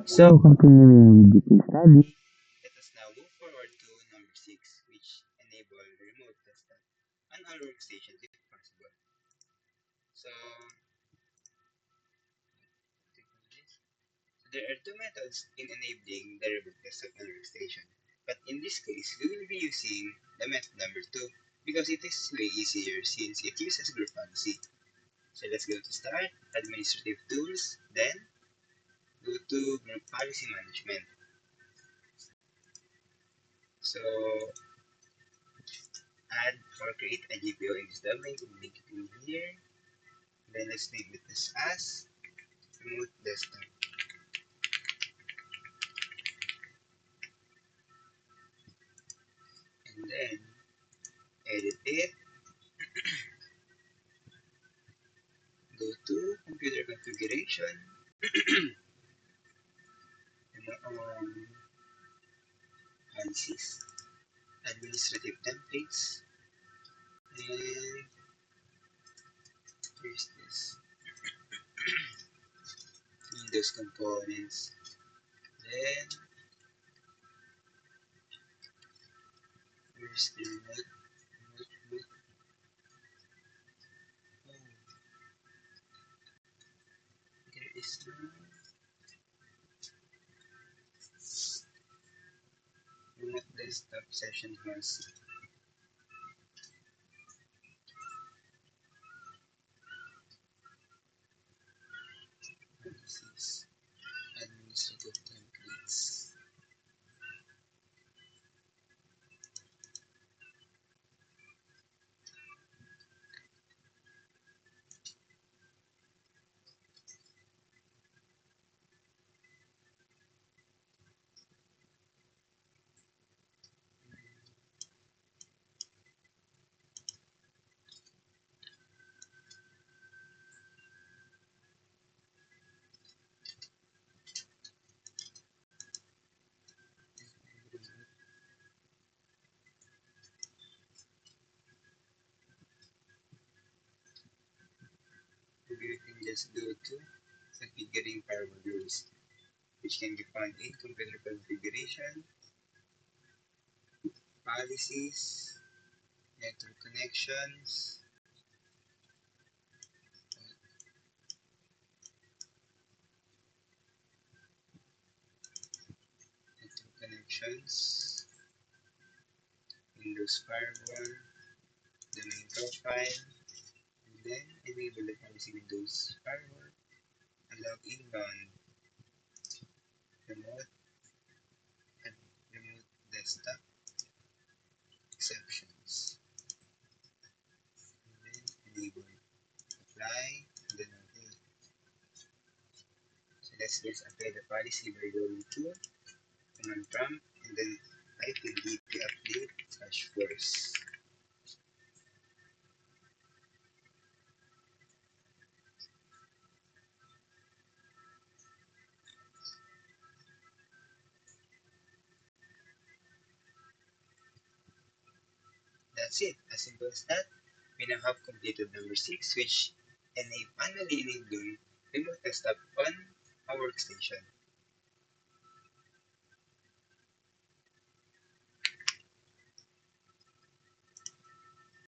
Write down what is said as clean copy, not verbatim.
So, continuing with the case study, Let us now move forward to number 6, which enable remote desktop on all workstations if possible. So, there are two methods in enabling the remote desktop on workstation. But in this case, we will be using the method number 2 because it is way easier since it uses group policy. So let's go to Start, Administrative Tools, then go to Group Policy Management. So add or create a GPO in this domain, link it in here. Then let's name it as remote desktop. And then edit it, go to computer configuration, policies, administrative templates, and here's this Windows components. Then here's the remote. Oh, there is no remote desktop session host policies, administrative templates. You can just go to configuring firewall rules, which can be found in computer configuration, policies, network connections, Windows firewall, domain profile, and then enable the policy Windows firewall, allow inbound remote and remote desktop exceptions, and then enable apply, and then okay. So let's just apply the policy by going to command prompt and then type in dp update /force. That's it, as simple as that. We now have completed number 6, which manually enabling remote desktop on our workstation.